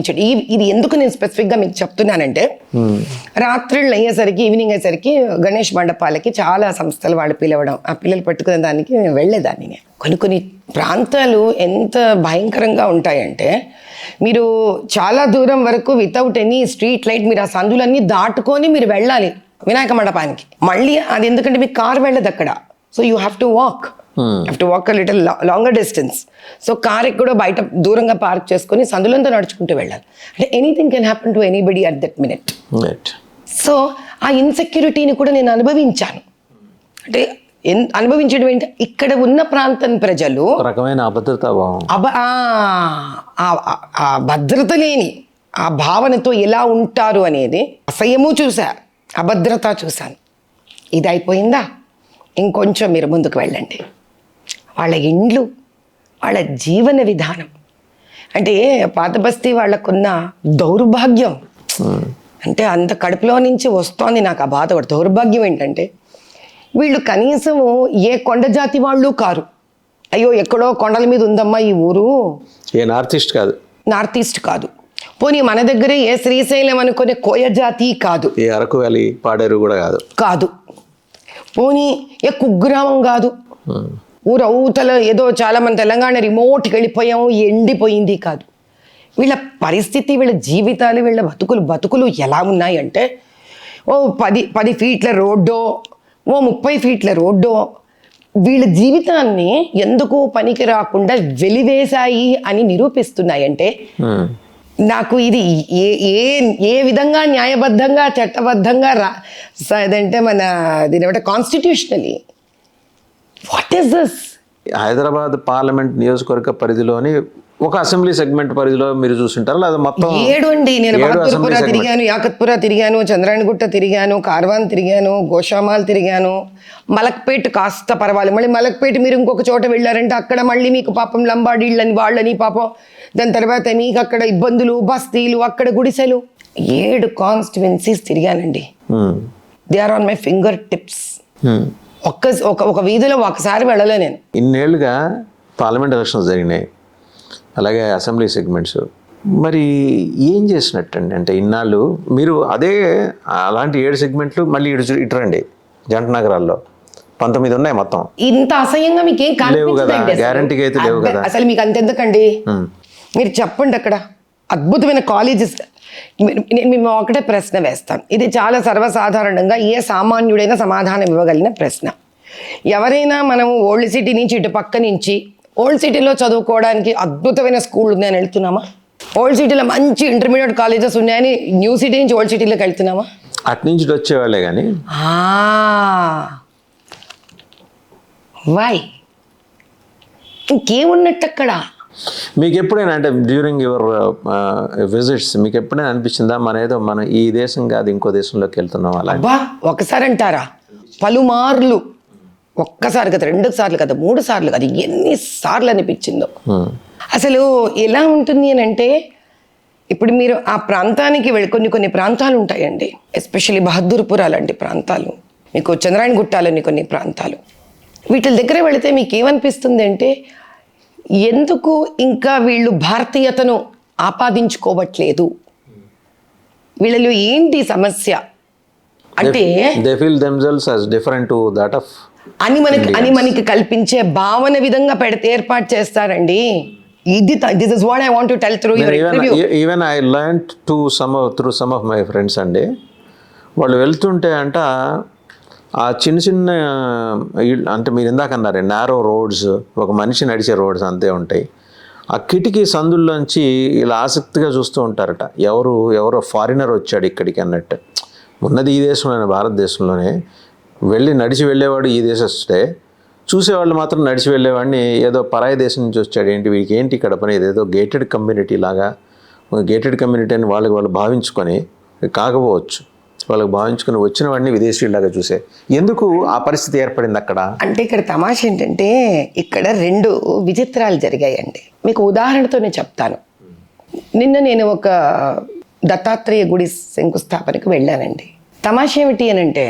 ఇది ఎందుకు నేను స్పెసిఫిక్ గా మీకు చెప్తున్నానంటే, రాత్రుళ్ళు అయ్యేసరికి, ఈవినింగ్ అయ్యేసరికి గణేష్ మండపాలకి చాలా సంస్థలు వాళ్ళు పిలవడం, ఆ పిల్లలు పట్టుకునే దానికి నేను వెళ్ళేదాన్ని. కొన్ని ప్రాంతాలు ఎంత భయంకరంగా ఉంటాయంటే, మీరు చాలా దూరం వరకు వితౌట్ ఎనీ స్ట్రీట్ లైట్ మీరు ఆ సందులన్నీ దాటుకొని మీరు వెళ్ళాలి వినాయక మండపానికి. మళ్ళీ అది ఎందుకంటే మీకు కార్ వెళ్ళదు అక్కడ, so you have to walk. Little longer distance. So car ఎక్కడో బయట దూరంగా పార్క్ చేసుకొని సందులంతా నడుచుకుంటూ వెళ్ళాలి. అంటే anything can happen to anybody at that minute. So ఆ ఇన్సెక్యూరిటీని కూడా నేను అనుభవించాను. అంటే అనుభవించడం ఏంటి, ఇక్కడ ఉన్న ప్రాంతం ప్రజలు రకమైన అభద్రత, ఆ భద్రత లేని ఆ భావనతో ఎలా ఉంటారు అనేది అసహ్యము చూసా, అభద్రత చూశాను. ఇది అయిపోయిందా, ఇంకొంచెం మీరు ముందుకు వెళ్ళండి. వాళ్ళ ఇండ్లు, వాళ్ళ జీవన విధానం, అంటే పాత బస్తీ వాళ్ళకున్న దౌర్భాగ్యం, అంటే అంత కడుపులో నుంచి వస్తోంది నాకు ఆ బాధ. దౌర్భాగ్యం ఏంటంటే, వీళ్ళు కనీసం ఏ కొండ జాతి వాళ్ళు కారు. అయ్యో ఎక్కడో కొండల మీద ఉందమ్మా ఈ ఊరు, ఏ నార్త్ ఈస్ట్ కాదు. పోనీ మన దగ్గరే ఏ శ్రీశైలం అనుకునే కోయ జాతి కాదు, ఏ అరకు వ్యాలీ పాడేరు కూడా కాదు. పోనీ ఏ కుగ్రామం కాదు, ఊరు అవతల ఏదో చాలా మంది తెలంగాణ రిమోట్కి వెళ్ళిపోయాము ఎండిపోయింది కాదు. వీళ్ళ పరిస్థితి, వీళ్ళ జీవితాలు, వీళ్ళ బతుకులు ఎలా ఉన్నాయంటే, ఓ 10 ఫీట్ల రోడ్డో, ఓ 30 ఫీట్ల రోడ్డో వీళ్ళ జీవితాన్ని ఎందుకు పనికి రాకుండా వెలివేశాయి అని నిరూపిస్తున్నాయంటే, నాకు ఇది ఏ విధంగా న్యాయబద్ధంగా, చట్టబద్ధంగా అదంటే మన దీని ఏమంటే constitutionally what is this? Hyderabad parliament నియోజకవర్గ పరిధిలోని ఒక అసెంబ్లీ సెగ్మెంట్ పరిధిలో మీరు చూస్తుంటారు, లేదా మొత్తం 7 అండి. నేను బహదూర్పుర తిరిగాను, యాకత్పుర తిరిగాను, చంద్రాయణగుట్ట తిరిగాను, కార్వాన్ తిరిగాను, గోషామాల్ తిరిగాను, మలక్పేట్ కాస్త పర్వాలేదు. మళ్ళీ మలక్పేట మీరు ఇంకొక చోట వెళ్ళారంటే అక్కడ మళ్ళీ మీకు పాపం లంబాడీళ్ళని వాళ్ళని పాపం, దాని తర్వాత మీకు అక్కడ ఇబ్బందులు, బస్తీలు, అక్కడ గుడిసెలు. 7 కాన్స్టిట్యువెన్సీస్ తిరిగానండి. They are on my finger tips. ఒక వీధిలో ఒకసారి వెళ్ళలే నేను. ఇన్నేళ్లుగా పార్లమెంట్ ఎలక్షన్స్ జరిగినాయి, అలాగే అసెంబ్లీ సెగ్మెంట్స్. మరి ఏం చేసినట్టండి? అంటే ఇన్నాళ్ళు మీరు అలాంటి 7 సెగ్మెంట్లు మళ్ళీ ఇటురండి, జంట నగరాల్లో 19 ఉన్నాయి మొత్తం. ఇంత అసహ్యంగా మీకు ఏం లేవు కదా, గ్యారంటీగా అయితే లేవు కదా. అసలు మీకు అంతెందుకండి, మీరు చెప్పండి. అక్కడ అద్భుతమైన కాలేజెస్. మేము ఒకటే ప్రశ్న వేస్తాం, ఇది చాలా సర్వసాధారణంగా ఏ సామాన్యుడైనా సమాధానం ఇవ్వగలిగిన ప్రశ్న. ఎవరైనా మనం ఓల్డ్ సిటీ నుంచి ఇటు పక్క నుంచి ఓల్డ్ సిటీలో చదువుకోవడానికి అద్భుతమైన స్కూల్ ఉందని వెళ్తున్నామా? ఓల్డ్ సిటీలో మంచి ఇంటర్మీడియట్ కాలేజెస్ ఉన్నాయని న్యూ సిటీ నుంచి ఓల్డ్ సిటీలోకి వెళ్తున్నామా? అటు నుంచి వచ్చేవాళ్ళే కానీ వై ఇంకేమున్నట్టు అక్కడ? మీకు ఎప్పుడైనా అంటే డ్యూరింగ్ యువర్ విజిట్స్ మీకు ఎప్పుడైనా అనిపించిందా మన ఈ దేశం కాదు ఇంకో దేశంలోకి వెళ్తున్నాం అలా? ఒకసారి అంటారా? పలుమార్లు. ఒక్కసారి కదా, 2 సార్లు కదా, 3 సార్లు కదా, ఎన్నిసార్లు అనిపించిందో. అసలు ఎలా ఉంటుంది అని అంటే, ఇప్పుడు మీరు ఆ ప్రాంతానికి వెళ్ళి కొన్ని ప్రాంతాలు ఉంటాయండి, ఎస్పెషల్లీ బహదూర్పుర లాంటి ప్రాంతాలు, మీకు చంద్రాయణగుట్టాలని కొన్ని ప్రాంతాలు, వీటి దగ్గర వెళితే మీకు ఏమనిపిస్తుంది అంటే, ఎందుకు ఇంకా వీళ్ళు భారతీయతను ఆపాదించుకోవట్లేదు, వీళ్ళలో ఏంటి సమస్య అంటే they feel themselves as different to that of అని మనకి కల్పించే భావన విధంగా ఏర్పాటు చేస్తారండి. This is what I want to tell through your interview. Even I learned through some of my friends అండి, వాళ్ళు వెళ్తుంటే అంట ఆ చిన్న అంటే మీరు ఇందాక అన్నారు నారో రోడ్స్, ఒక మనిషి నడిచే రోడ్స్ అంతే ఉంటాయి. ఆ కిటికీ సందుల్లోంచి ఇలా ఆసక్తిగా చూస్తూ ఉంటారట, ఎవరో ఫారినర్ వచ్చాడు ఇక్కడికి అన్నట్టు. ఉన్నది ఈ దేశంలోనే, భారతదేశంలోనే. నడిచి వెళ్ళేవాడు ఈ దేశస్తుడే, చూసేవాళ్ళు మాత్రం నడిచి వెళ్ళేవాడిని ఏదో పరాయి దేశం నుంచి వచ్చాడు, వీడికి ఏంటి ఇక్కడ పని, ఏదో గేటెడ్ కమ్యూనిటీ లాగా, గేటెడ్ కమ్యూనిటీ అని వాళ్ళు భావించుకొని, కాకపోవచ్చు వాళ్ళకి భావించుకుని వచ్చిన వాడిని విదేశీయులాగా చూసే. ఎందుకు ఆ పరిస్థితి ఏర్పడింది అక్కడ అంటే? ఇక్కడ తమాష ఏంటంటే, ఇక్కడ 2 విచిత్రాలు జరిగాయండి. మీకు ఉదాహరణతోనే చెప్తాను. నిన్న నేను ఒక దత్తాత్రేయ గుడి శంకుస్థాపనకు వెళ్ళానండి. తమాష ఏమిటి అని అంటే,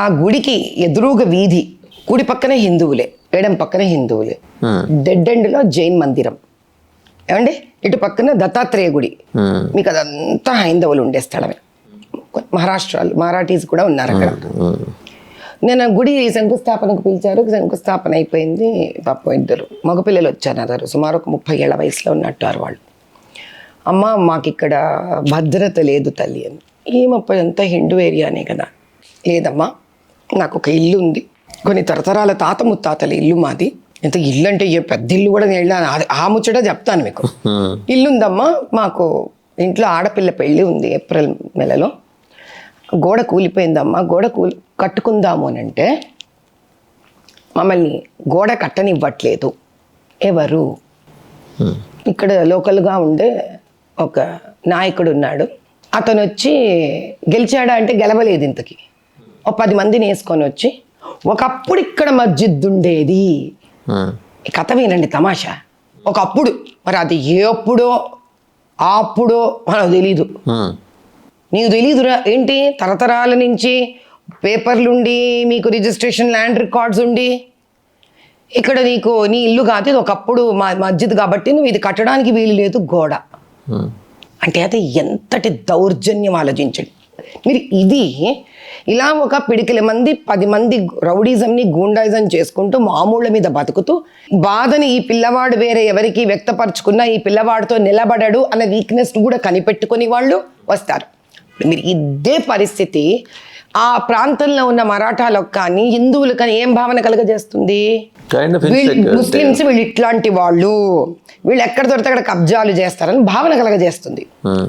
ఆ గుడికి ఎదురుగా వీధి, కుడి పక్కన హిందువులే, ఎడం పక్కన హిందువులే, డెడ్ ఎండ్లో జైన్ మందిరం. ఏమండి ఇటు పక్కన దత్తాత్రేయ గుడి, మీకు అదంతా హైందవులు ఉండే స్థలమే. మరాఠీస్ కూడా ఉన్నారు అక్కడ. నేను గుడి శంకుస్థాపనకు పిలిచారు, శంకుస్థాపన అయిపోయింది. పాపం 2 మగపిల్లలు వచ్చారు నా దగ్గర, సుమారు ఒక 30 ఏళ్ల వయసులో ఉన్నట్టారు వాళ్ళు. అమ్మ మాకు ఇక్కడ భద్రత లేదు తల్లి అని. ఏమప్పదంతా హిందూ ఏరియానే కదా. లేదమ్మా నాకు ఒక ఇల్లు ఉంది, కొన్ని తరతరాల తాత ముత్తాతల ఇల్లు మాది. ఎంత ఇల్లు అంటే ఏ పెద్ద ఇల్లు కూడా నేను ఆ ముచ్చట చెప్తాను మీకు. ఇల్లు ఉందమ్మా మాకు, ఇంట్లో ఆడపిల్ల పెళ్ళి ఉంది ఏప్రిల్ నెలలో, గోడ కూలిపోయిందమ్మా, గోడ కట్టుకుందాము అని అంటే మమ్మల్ని గోడ కట్టనివ్వట్లేదు. ఎవరు? ఇక్కడ లోకల్గా ఉండే ఒక నాయకుడు ఉన్నాడు, అతను వచ్చి గెలిచాడా అంటే గెలవలేదు. ఇంతకి ఒక 10 మందిని వేసుకొని వచ్చి, ఒకప్పుడు ఇక్కడ మస్జిద్ ఉండేది. ఈ కథ వినండి తమాషా. ఒకప్పుడు, మరి అది ఏ అప్పుడో ఆ అప్పుడో మనకు తెలీదు. నీకు తెలీదురా ఏంటి? తరతరాల నుంచి పేపర్లుండి, మీకు రిజిస్ట్రేషన్ ల్యాండ్ రికార్డ్స్ ఉండి, ఇక్కడ నీకు నీ ఇల్లు కాదు, ఇది ఒకప్పుడు మస్జిద్ కాబట్టి నువ్వు ఇది కట్టడానికి వీలు లేదు గోడ అంటే అది ఎంతటి దౌర్జన్యం ఆలోచించండి మీరు. ఇది ఇలా ఒక పిడికిల మంది 10 మంది రౌడీజంని గూండాయిజం చేసుకుంటూ మామూళ్ళ మీద బతుకుతూ, బాధని ఈ పిల్లవాడు వేరే ఎవరికి వ్యక్తపరచుకున్నా ఈ పిల్లవాడితో నిలబడడు అన్న వీక్నెస్ కూడా కనిపెట్టుకుని వాళ్ళు వస్తారు. మీరు ఇదే పరిస్థితి ఆ ప్రాంతంలో ఉన్న మరాఠాలకు కానీ హిందువులకు కానీ ఏం భావన కలగజేస్తుంది? ముస్లిమ్స్ వీళ్ళు ఇట్లాంటి వాళ్ళు, వీళ్ళు ఎక్కడ దొరికితే అక్కడ కబ్జాలు చేస్తారని భావన కలగజేస్తుంది.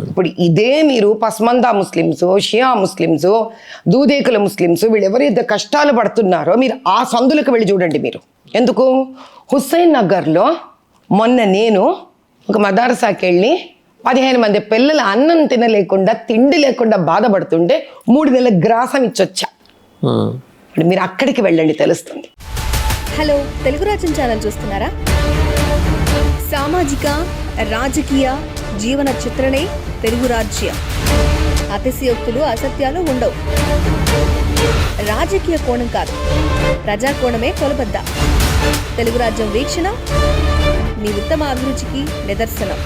ఇప్పుడు ఇదే మీరు పస్మందా ముస్లిమ్స్, షియా ముస్లిమ్స్, దూదేకుల ముస్లిమ్స్, వీళ్ళు ఎవరైతే కష్టాలు పడుతున్నారో మీరు ఆ సందులకు వెళ్ళి చూడండి. మీరు ఎందుకు? హుస్సేన్ నగర్లో మొన్న నేను ఒక మదర్సాకి వెళ్ళి 15 మంది పిల్లలు అన్నం తినలేకుండా, తిండి లేకుండా బాధపడుతుంటే 3 నెలల గ్రాసం ఇచ్చొచ్చా. మీరు అక్కడికి వెళ్ళండి, తెలుస్తుంది. హలో, తెలుగు రాజ్యం ఛానల్ చూస్తున్నారా? సామాజిక రాజకీయ జీవన చిత్రణే తెలుగు రాజ్యం. అతిశయోక్తులు అసత్యాలు ఉండవు. రాజకీయ కోణం కాదు, ప్రజా కోణమే కొలబద్ద. తెలుగు రాజ్యం వీక్షణ మీ ఉత్తమ అభిరుచికి నిదర్శనం.